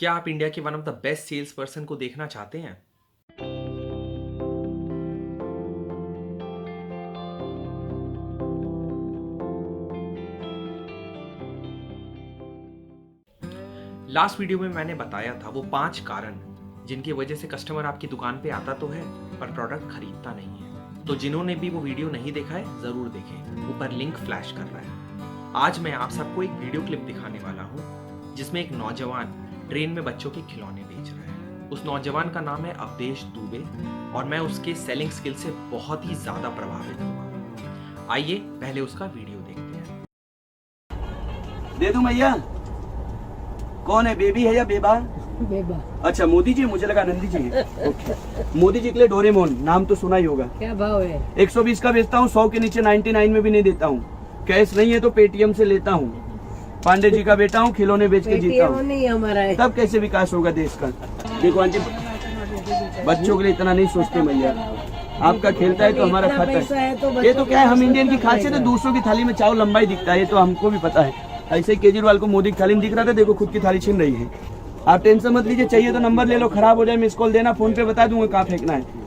क्या आप इंडिया के one of the best sales person को देखना चाहते हैं? लास्ट वीडियो में मैंने बताया था वो 5 कारण जिनकी वजह से कस्टमर आपकी दुकान पे आता तो है पर प्रोडक्ट खरीदता नहीं है। तो जिन्होंने भी वो वीडियो नहीं देखा है जरूर देखें, ऊपर लिंक फ्लैश कर रहा है। आज मैं आप सबको एक वीडियो क्लिप दिखाने वाला हूँ जिसमें एक नौजवान ट्रेन में बच्चों के खिलौने बेच रहा है। उस नौजवान का नाम है अवधेश दुबे और मैं उसके सेलिंग स्किल से बहुत ही ज्यादा प्रभावित हुआ। आइए पहले उसका वीडियो देखते हैं। दे दूं भैया? कौन है, बेबी है या बेबा? बेबा। अच्छा, मोदी जी, मुझे लगा नंदी जी है। ओके। मोदी जी के लिए डोरेमोन, नाम तो सुना ही होगा। क्या भाव है? 120 का बेचता हूँ, 100 के नीचे 99 में भी नहीं देता हूँ। कैश नहीं है तो पेटीएम से लेता हूँ। पांडे जी का बेटा हूँ, खिलौने बेच के जीता हूँ। नहीं हमारा है। तब कैसे विकास होगा देश का? देखो आंटी, बच्चों के लिए इतना नहीं सोचते भैया। आपका खेलता है तो हमारा खाता है। ये तो क्या है, हम इंडियन की खासियत है, दूसरों की थाली में चावल लंबाई दिखता है, ये तो हमको भी पता है। ऐसे ही केजरीवाल को मोदी की थाली में दिख रहा था, देखो खुद की थाली छीन रही है। आप टेंशन मत लीजिए, चाहिए तो नंबर ले लो, खराब हो जाए मिस कॉल देना, फोन पे बता दूंगा कहाँ फेंकना है।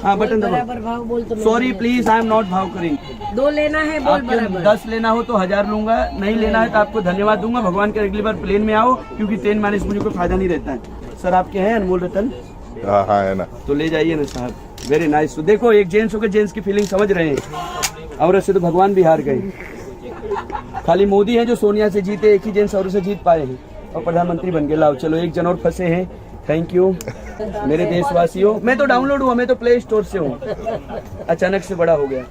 हाँ, बटन दबाओ। Sorry please, I am not भाव करिंग। 2 लेना है, बोल बराबर। 10 लेना हो तो 1000 लूंगा, नहीं लेना है तो आपको धन्यवाद दूंगा। भगवान के अगली बार प्लेन में आओ, क्योंकि ट्रेन में आने से मुझे कोई फायदा नहीं रहता है। सर आपके हैं अनमोल रतन? हाँ है ना, तो ले जाइए ना साहब, वेरी नाइस। तो देखो, एक जेंट्स होकर जेंट्स की फीलिंग समझ रहे हैं। औरत से तो भगवान भी हार गए। खाली मोदी है जो सोनिया से जीते, एक ही जेंट्स औरत से जीत पाए हैं और प्रधानमंत्री बन गए। लाओ चलो, एक जन और फंसे हैं। थैंक यू मेरे देशवासियों। मैं तो डाउनलोड हुआ, मैं तो प्ले स्टोर से हूँ, अचानक से बड़ा हो गया।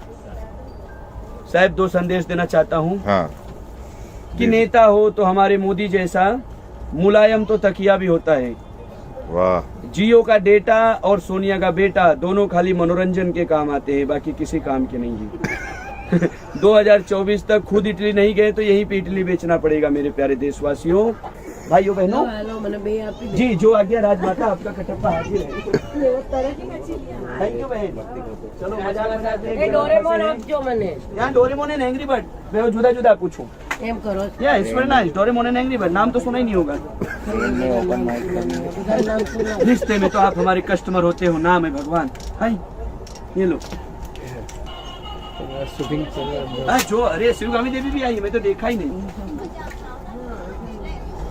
साहब 2 संदेश देना चाहता हूँ। हाँ कि नेता हो तो हमारे मोदी जैसा, मुलायम तो तकिया भी होता है। वाह। जियो का डेटा और सोनिया का बेटा दोनों खाली मनोरंजन के काम आते हैं, बाकी किसी काम के नहीं है। 2024 तक खुद इटली नहीं गए तो यहीं पे इटली बेचना पड़ेगा मेरे प्यारे देशवासियों, भाइयों बहनों। जी, जो आ गया राजमाता, आपका कटप्पा हाजिर है। थैंक यू बहन। चलो मजाक डोरेमोन आप जो मने यहाँ डोरेमोन एंड एंग्री बर्ड, मैं वो जुदा जुदा पूछूं। एम करो या it's very nice, Doraemon and angry bird, नाम तो सुना ही नहीं होगा। रिश्ते में तो आप हमारे कस्टमर होते हो, नाम है भगवान। हाय ये लो। जो अरे शिवगामी देवी भी आई, मैं तो देखा ही नहीं।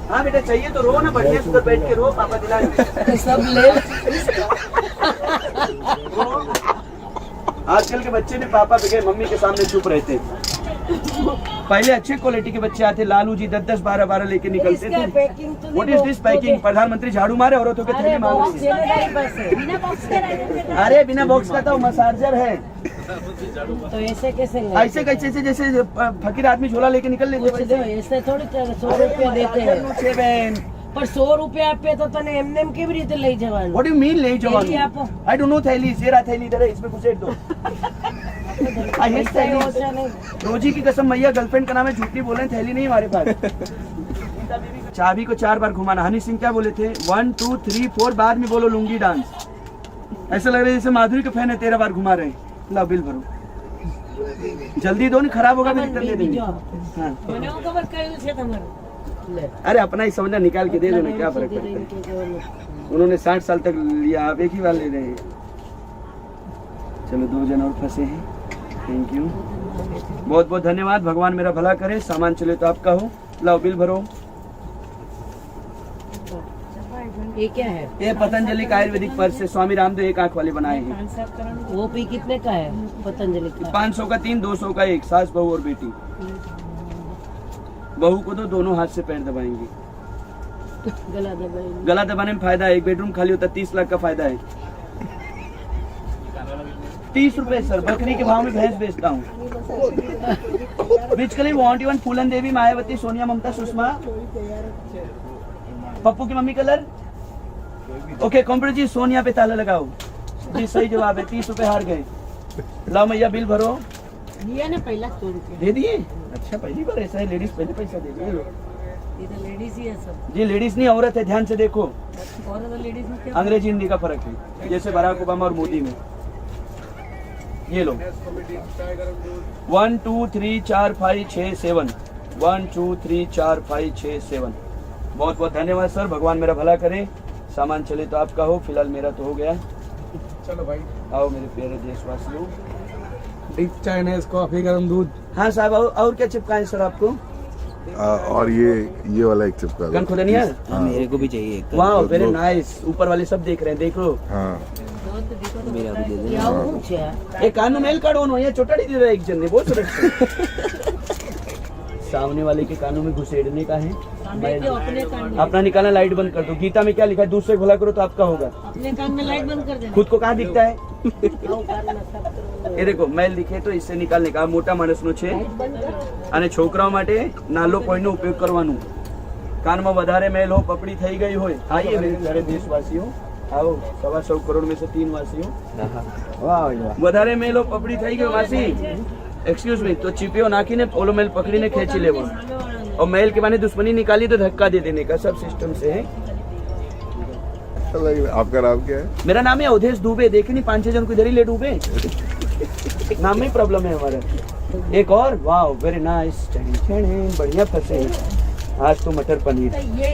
हाँ बेटा, चाहिए तो रो ना, बढ़िया सुंदर बैठ के रो, पापा दिलाएंगे। सब ले। आजकल के बच्चे भी पापा बगैर मम्मी के सामने चुप रहते हैं। पहले अच्छे क्वालिटी के बच्चे आते, लालू जी 10-10, 12-12 लेके निकलते थे। What is this packing? प्रधानमंत्री झाड़ू मारे, औरतों के थैले मांग रही है। अरे बिना बॉक्स का तो मसाजर है। तो ऐसे कैसे? ऐसे कैसे से जैसे फकीर आदमी झोला लेके निकल लेते। ऐसे थोड़ी 100 रुपया देते हैं। पर 100 रुपया पे तो तने एमनेम के भी रीते ले जवान। व्हाट डू यू मीन ले जवान? आई डोंट नो थैली, तेरा थैली इधर है, इसमें घुसेड़ दो। आई हेट थैली। रोजी की कसम, मैया गर्लफ्रेंड का नाम है, झूठ नहीं बोल रहे, थैली नहीं हमारे पास। चाबी को 4 बार घुमाना। हनी सिंह क्या बोले थे? 1 2 3 4, बाद में बोलो लुंगी डांस। ऐसा लग रहा है जैसे माधुरी के फैन है, 13 बार घुमा रहे हैं। ला बिल भरो, जल्दी दो, नहीं खराब होगा भी रिटर्न दे देंगे। हाँ। अरे अपना ही समझना, निकाल के दे दो ना, क्या फर्क पड़ता है। उन्होंने 60 साल तक लिया, आप एक ही बार ले रहे हैं। चलो 2 जन और फंसे हैं। थैंक यू, बहुत बहुत धन्यवाद। भगवान मेरा भला करे, सामान चले तो आपका हो। लाओ बिल भरो। ये क्या है? ये पतंजलि का आयुर्वेदिक पर्स है, स्वामी रामदेव एक आंख वाले बनाए हैं। वो भी कितने का है पतंजलि का? 500 का 3, 200 का 1, सास बहू और बेटी। बहू को तो दोनों हाथ से पैर दबाएंगे। गला दबाने में फायदा है, एक बेडरूम खाली होता 30 लाख का फायदा है। 30 रुपए सर, बकरी के भाव में भैंस बेचता हूँ। Which color you want? even फूलन देवी, मायावती, सोनिया, ममता, सुषमा, पप्पू की मम्मी कलर। ओके कंप्यूटर जी, सोनिया पे ताला लगाओ जी, सही जवाब है। 30 रुपए हार गए। लाओ मैया बिल भरो। दिया ना पहला 100 रुपया दे दिए? अच्छा, पहली बार ऐसा है, लेडीज पहले पैसा दे दिए। ये तो लेडीज ही है सब। जी लेडीज नहीं, औरत है, ध्यान से देखो। और तो लेडीज में क्या? अंग्रेजी हिंदी का फर्क है, जैसे बराक ओबामा और मोदी में। ये लो 1 2 3 4 5 6 7, 1 2 3 4 5 6 7। बहुत बहुत धन्यवाद सर, भगवान मेरा भला करे, सामान चले तो आपका हो, फिलहाल मेरा तो हो गया। चलो भाई, आओ मेरे प्यारे देशवासियों। ड्रिप चाइनीज कॉफी गरम दूध। हाँ साहब, और क्या चिपकाएं सर आपको? और ये वाला एक चिपका दो। गन खुदनिया, हाँ, मेरे को भी चाहिए एक। वाह वेरी नाइस। ऊपर वाले सब देख रहे हैं, देखो। हाँ मेरा भी दे क्या दो। कुछ है? ये कानू मेल काढो ये चोटाड़ी दे रहा है एक जन ने, बहुत सुरक्षित। सामने वाले के कानों में घुसेड़ने का है। अपने कान में, अपना निकालना, लाइट बंद कर दो। गीता में क्या लिखा है? दूसरे भला करो तो आपका होगा। अपने कान में लाइट बंद कर देना। खुद को कहाँ दिखता है? आओ, कान में सब करो। ये देखो मेल दिखे तो इससे निकालने का। मोटा માણસનો છે અને છોકરાઓ માટે નાનો પોઈન્ટનો ઉપયોગ કરવાનો। કાનમાં વધારે મેલ हो, પપડી થઈ ગઈ હોય, આઈએ मेरे प्यारे देशवासियों, आओ 125 करोड़ में से 3 वासियों। वाह वाह। વધારે મેલ हो, પપડી થઈ ગઈ વાસી, एक्सक्यूज मी, तो चिपियो नाखीने ओलो मेल पकड़ीने खेची लेवो और मेल के बाने दुश्मनी निकाली तो धक्का दे देने का, सब सिस्टम से है। आपका नाम क्या है? मेरा नाम है अवधेश दुबे। देखे नहीं 5-6 जन को इधर ही ले डूबे। नाम में ही प्रॉब्लम है हमारा। एक और, वाह वेरी नाइस, बढ़िया फंसे आज तो मटर पनीर। तो ये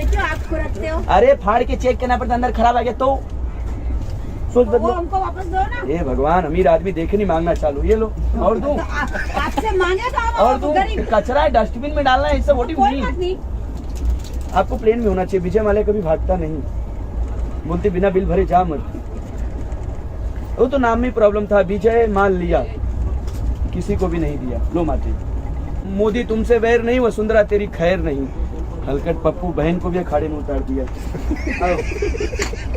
क्यों आपको रखते हो? अरे फाड़ के चेक करना पड़ता, अंदर खराब आ गया तो सोच वो बदलो। हमको वापस दो ना। हे भगवान, अमीर आदमी देखे नहीं मांगना चालू। ये लो और दूं तो आपसे मांगे तो हम और आपको दूं। गरीब। कचरा है, डस्टबिन में डालना है, ये सब व्हाट यू कोई बात मीन। नहीं। आपको प्लेन में होना चाहिए। विजय माल्या कभी भागता नहीं, बोलते बिना बिल भरे जा मत। वो तो नाम में प्रॉब्लम था। विजय मान लिया, किसी को भी नहीं दिया। लो माते, मोदी तुमसे वैर नहीं, वसुंधरा तेरी खैर नहीं। हलकट पप्पू बहन को भी अखाड़े में उतार दिया। आओ,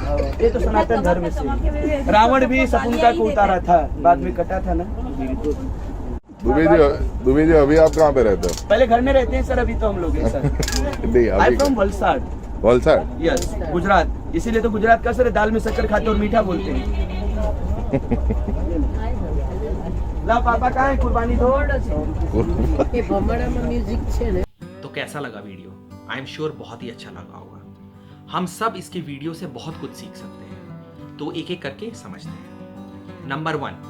आओ। ये तो सनातन धर्म से। रावण भी शकुंतला को उतारा था, बाद में कटा था ना। दुबे जी अभी आप कहाँ पे रहते हो? पहले घर में रहते हैं सर, अभी तो हम लोग हैं सर। नहीं आई अभी फ्रॉम वलसाड। वलसाड। यस, गुजरात। इसीलिए तो गुजरात का सर दाल में शक्कर खाते और मीठा बोलते हैं। ला पापा कहाँ है? कुर्बानी दो। ये भमराમાં म्यूजिक છે ને। तो कैसा लगा वीडियो? आई एम श्योर बहुत ही अच्छा लगा होगा। हम सब इसके वीडियो से बहुत कुछ सीख सकते हैं, तो एक एक करके समझते हैं। Number 1,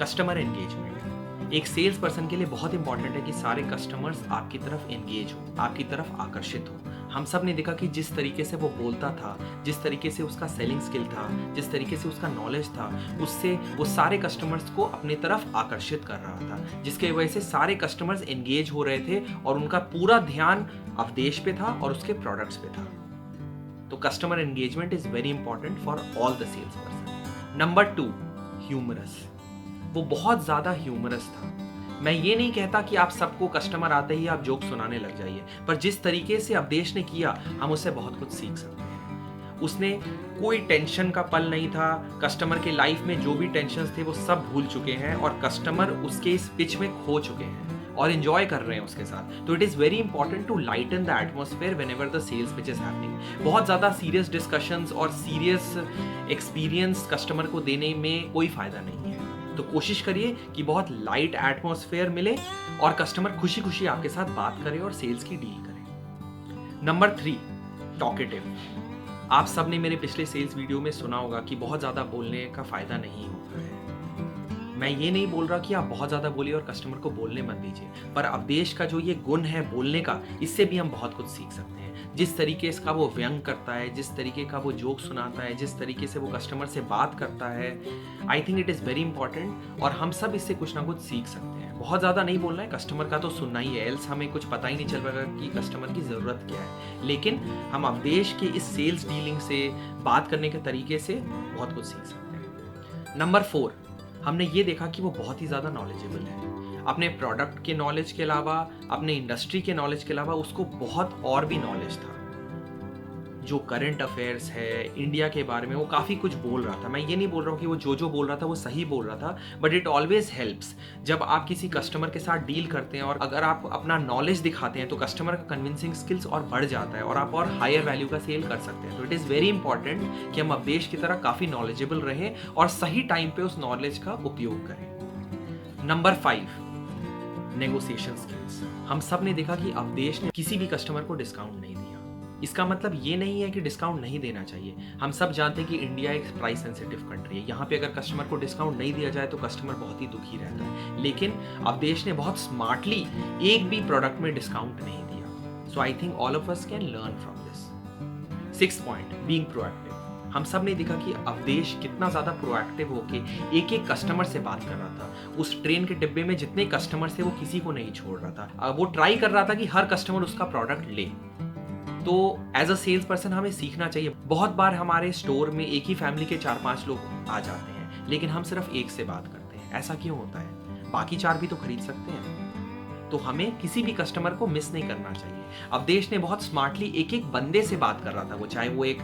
customer engagement. एक सेल्स पर्सन के लिए बहुत इंपॉर्टेंट है कि सारे कस्टमर्स आपकी तरफ एंगेज हो, आपकी तरफ आकर्षित हो। हम सब ने देखा कि जिस तरीके से वो बोलता था, जिस तरीके से उसका सेलिंग स्किल था, जिस तरीके से उसका नॉलेज था, उससे वो सारे कस्टमर्स को अपने तरफ आकर्षित कर रहा था, जिसके वजह से सारे कस्टमर्स एंगेज हो रहे थे और उनका पूरा ध्यान अवधेश पे था और उसके प्रोडक्ट्स पे था। तो customer engagement is very important for all the sales person. Number 2, humorous. वो बहुत ज़्यादा ह्यूमरस था। मैं ये नहीं कहता कि आप सबको कस्टमर आते ही आप जोक सुनाने लग जाइए, पर जिस तरीके से अवधेश ने किया, हम उससे बहुत कुछ सीख सकते हैं। उसने कोई टेंशन का पल नहीं था। कस्टमर के लाइफ में जो भी टेंशन्स थे वो सब भूल चुके हैं और कस्टमर उसके इस पिच में खो चुके हैं और एंजॉय कर रहे हैं उसके साथ। तो it is very important to lighten the atmosphere whenever the sales pitch is happening. बहुत ज़्यादा सीरियस डिस्कशंस और सीरियस एक्सपीरियंस कस्टमर को देने में कोई फ़ायदा नहीं है। तो कोशिश करिए कि बहुत लाइट एटमॉस्फेयर मिले और कस्टमर खुशी खुशी आपके साथ बात करे और सेल्स की डील करे। Number 3, talkative. आप सब ने मेरे पिछले सेल्स वीडियो में सुना होगा कि बहुत ज़्यादा बोलने का फ़ायदा नहीं होता है। मैं ये नहीं बोल रहा कि आप बहुत ज़्यादा बोलिए और कस्टमर को बोलने मत दीजिए, पर अवधेश का जो ये गुण है बोलने का, इससे भी हम बहुत कुछ सीख सकते हैं। जिस तरीके का वो व्यंग करता है, जिस तरीके का वो जोक सुनाता है, जिस तरीके से वो कस्टमर से बात करता है, I think it is very important और हम सब इससे कुछ ना कुछ सीख सकते हैं। बहुत ज़्यादा नहीं बोलना है, कस्टमर का तो सुनना ही है, एल्स हमें कुछ पता ही नहीं चल पाएगा कि कस्टमर की ज़रूरत क्या है। लेकिन हम अवधेश के इस सेल्स डीलिंग से, बात करने के तरीके से बहुत कुछ सीख सकते हैं। नंबर 4, हमने ये देखा कि वो बहुत ही ज़्यादा नॉलेजेबल है। अपने प्रोडक्ट के नॉलेज के अलावा, अपने इंडस्ट्री के नॉलेज के अलावा उसको बहुत और भी नॉलेज था। जो करंट अफेयर्स है, इंडिया के बारे में, वो काफ़ी कुछ बोल रहा था। मैं ये नहीं बोल रहा हूँ कि वो जो बोल रहा था वो सही बोल रहा था, बट इट ऑलवेज हेल्प्स। जब आप किसी कस्टमर के साथ डील करते हैं और अगर आप अपना नॉलेज दिखाते हैं तो कस्टमर का कन्विंसिंग स्किल्स और बढ़ जाता है और आप और हायर वैल्यू का सेल कर सकते हैं। तो इट इज़ वेरी इंपॉर्टेंट कि हम अवधेश की तरह काफ़ी नॉलेजेबल रहें और सही टाइम पे उस नॉलेज का उपयोग करें। Number 5, negotiation skills. हम सब ने देखा कि अवधेश ने किसी भी कस्टमर को डिस्काउंट नहीं दिया। इसका मतलब ये नहीं है कि डिस्काउंट नहीं देना चाहिए। हम सब जानते हैं कि इंडिया एक प्राइस सेंसिटिव कंट्री है। यहाँ पे अगर कस्टमर को डिस्काउंट नहीं दिया जाए तो कस्टमर बहुत ही दुखी रहता है। लेकिन अवधेश ने बहुत स्मार्टली एक भी प्रोडक्ट में डिस्काउंट नहीं दिया। So I think all of us can learn from this. 6th point, being proactive. हम सब ने देखा कि अवधेश कितना ज्यादा प्रोएक्टिव होके एक एक कस्टमर से बात कर रहा था। उस ट्रेन के डिब्बे में जितने कस्टमर थे वो किसी को नहीं छोड़ रहा था। वो ट्राई कर रहा था कि हर कस्टमर उसका प्रोडक्ट ले। तो एज अ सेल्स पर्सन हमें सीखना चाहिए। बहुत बार हमारे स्टोर में एक ही फैमिली के 4-5 लोग आ जाते हैं, लेकिन हम सिर्फ एक से बात करते हैं। ऐसा क्यों होता है? बाकी 4 भी तो खरीद सकते हैं। तो हमें किसी भी कस्टमर को मिस नहीं करना चाहिए। अवधेश ने बहुत स्मार्टली एक एक बंदे से बात कर रहा था, वो चाहे वो एक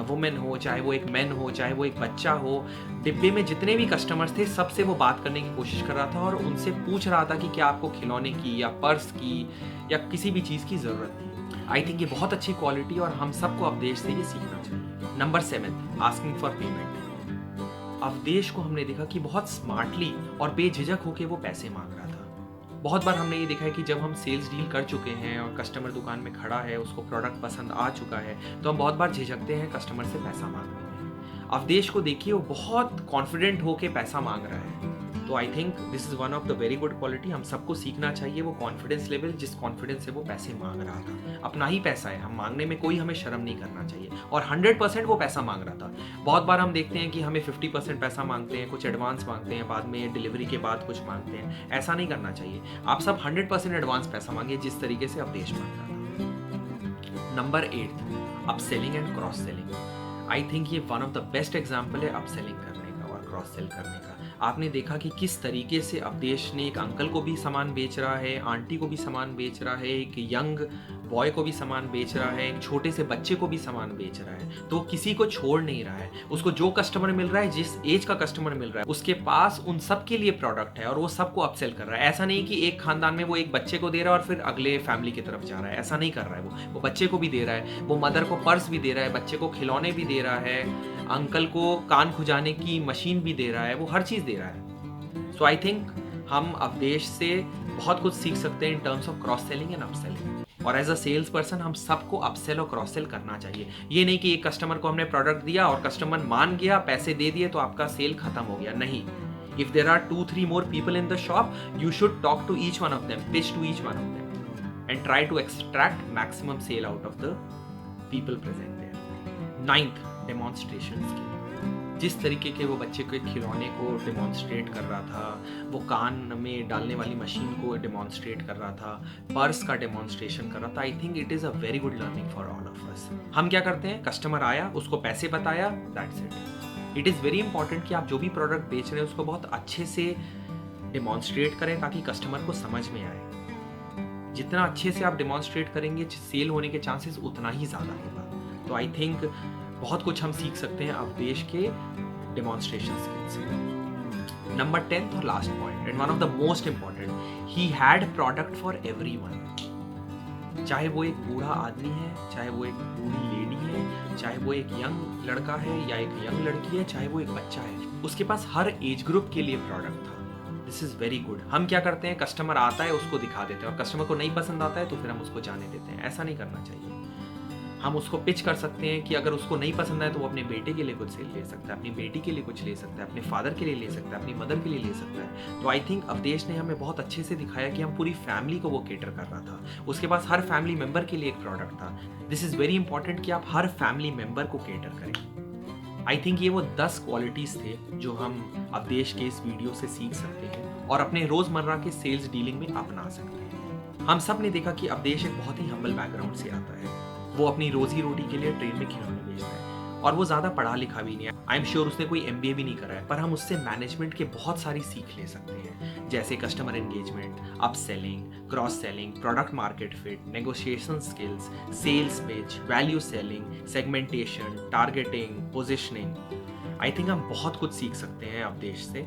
वुमेन हो, चाहे वो एक मैन हो, चाहे वो एक बच्चा हो। डिब्बे में जितने भी कस्टमर्स थे सबसे वो बात करने की कोशिश कर रहा था और उनसे पूछ रहा था कि क्या आपको खिलौने की या पर्स की या किसी भी चीज़ की ज़रूरत थी। आई थिंक ये बहुत अच्छी क्वालिटी और हम सबको अवधेश से ये सीखना चाहिए। Number 7, asking for payment. Awadhesh को हमने देखा कि बहुत स्मार्टली और बेझिझक होकर वो पैसे मांग रहा था। बहुत बार हमने ये देखा है कि जब हम सेल्स डील कर चुके हैं और कस्टमर दुकान में खड़ा है, उसको प्रोडक्ट पसंद आ चुका है, तो हम बहुत बार झिझकते हैं कस्टमर से पैसा मांगने में। अवधेश को देखिए, वो बहुत कॉन्फिडेंट होके पैसा मांग रहा है। तो I think this is one of the very good quality. हम सबको सीखना चाहिए वो कॉन्फिडेंस लेवल, जिस कॉन्फिडेंस से वो पैसे मांग रहा था। अपना ही पैसा है, हम मांगने में कोई हमें शर्म नहीं करना चाहिए। और 100% वो पैसा मांग रहा था। बहुत बार हम देखते हैं कि हमें 50% पैसा मांगते हैं, कुछ एडवांस मांगते हैं, बाद में डिलीवरी के बाद कुछ मांगते हैं। ऐसा नहीं करना चाहिए। आप सब 100% एडवांस पैसा मांगिए, जिस तरीके से अवधेश मांग रहा था। Number 8, upselling and cross selling. I think ये one of the best example है अपसेलिंग करने का और क्रॉस सेल करने का। आपने देखा कि किस तरीके से अवधेश ने एक अंकल को भी सामान बेच रहा है, आंटी को भी सामान बेच रहा है, एक यंग बॉय को भी सामान बेच रहा है, एक छोटे से बच्चे को भी सामान बेच रहा है। तो वो किसी को छोड़ नहीं रहा है। उसको जो कस्टमर मिल रहा है, जिस एज का कस्टमर मिल रहा है, उसके पास उन सब के लिए प्रोडक्ट है और वो सबको अपसेल कर रहा है। ऐसा नहीं कि एक खानदान में वो एक बच्चे को दे रहा है और फिर अगले फैमिली की तरफ जा रहा है। ऐसा नहीं कर रहा है। वो बच्चे को भी दे रहा है, वो मदर को पर्स भी दे रहा है, बच्चे को खिलौने भी दे रहा है, अंकल को कान खुजाने की मशीन भी दे रहा है, वो हर चीज़ दे रहा है। सो आई थिंक हम अवधेश से बहुत कुछ सीख सकते हैं in terms of cross selling and upselling. और एज अ सेल्स पर्सन हम सबको अपसेल और क्रॉस सेल करना चाहिए। ये नहीं कि एक कस्टमर को हमने प्रोडक्ट दिया और कस्टमर मान गया, पैसे दे दिए तो आपका सेल खत्म हो गया। नहीं, if there are 2-3 more people in the shop, you should talk to each one of them, pitch to each one of them and try to extract maximum sale out of the people present there. 9th, demonstration skill। जिस तरीके के वो बच्चे के खिलौने को demonstrate कर रहा था, वो कान में डालने वाली मशीन को डेमोन्स्ट्रेट कर रहा था, पर्स का डेमोन्स्ट्रेशन कर रहा था, I think it is a very good learning for all of अस। हम क्या करते हैं, कस्टमर आया, उसको पैसे बताया, that's it. It is very important कि आप जो भी प्रोडक्ट बेच रहे हैं उसको बहुत अच्छे से डेमोन्स्ट्रेट करें ताकि कस्टमर को समझ में आए। जितना अच्छे से आप डेमोन्स्ट्रेट करेंगे, सेल होने के चांसेस उतना ही ज़्यादा होगा। तो आई थिंक बहुत कुछ हम सीख सकते हैं अवधेश के डेमोन्स्ट्रेशन स्किल से। नंबर 10th और last point and one of the most important, he had product for everyone. चाहे वो एक बूढ़ा आदमी है, चाहे वो एक बूढ़ी लेडी है, चाहे वो एक यंग लड़का है या एक यंग लड़की है, चाहे वो एक बच्चा है, उसके पास हर एज ग्रुप के लिए प्रोडक्ट था। This is very good. हम क्या करते हैं, कस्टमर आता है उसको दिखा देते हैं और कस्टमर को नहीं पसंद आता है तो फिर हम उसको जाने देते हैं। ऐसा नहीं करना चाहिए। हम उसको पिच कर सकते हैं कि अगर उसको नहीं पसंद आए तो वो अपने बेटे के लिए कुछ ले सकता है, अपनी बेटी के लिए कुछ ले सकता है, अपने फादर के लिए ले सकता है, अपनी मदर के लिए ले सकता है। तो आई थिंक अवधेश ने हमें बहुत अच्छे से दिखाया कि हम पूरी फैमिली को वो केटर कर रहा था। उसके पास हर फैमिली मेंबर के लिए एक प्रोडक्ट था। दिस इज़ वेरी इंपॉर्टेंट कि आप हर फैमिली मेंबर को केटर करें। आई थिंक ये वो 10 क्वालिटीज़ थे जो हम अवधेश के इस वीडियो से सीख सकते हैं और अपने रोज़मर्रा के सेल्स डीलिंग में अपना सकते हैं। हम सब ने देखा कि अवधेश एक बहुत ही हम्बल बैकग्राउंड से आता है। वो अपनी रोजी रोटी के लिए ट्रेन में खिलौने बेचता है और वो ज़्यादा पढ़ा लिखा भी नहीं है। आई एम श्योर उसने कोई MBA भी नहीं करा है, पर हम उससे मैनेजमेंट के बहुत सारी सीख ले सकते हैं, जैसे customer engagement, up selling, cross selling, product market fit, negotiation skills, sales pitch, value selling, segmentation, targeting, positioning. I think हम बहुत कुछ सीख सकते हैं अवधेश से।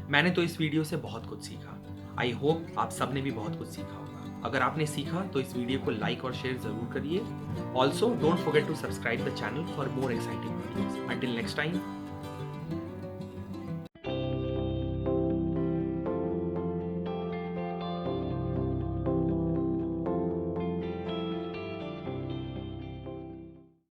मैंने तो इस वीडियो से बहुत कुछ सीखा। आई होप आप सब ने भी बहुत कुछ सीखा होगा। अगर आपने सीखा तो इस वीडियो को लाइक और शेयर जरूर करिए। Also don't forget to subscribe the channel for more exciting videos. Until next time,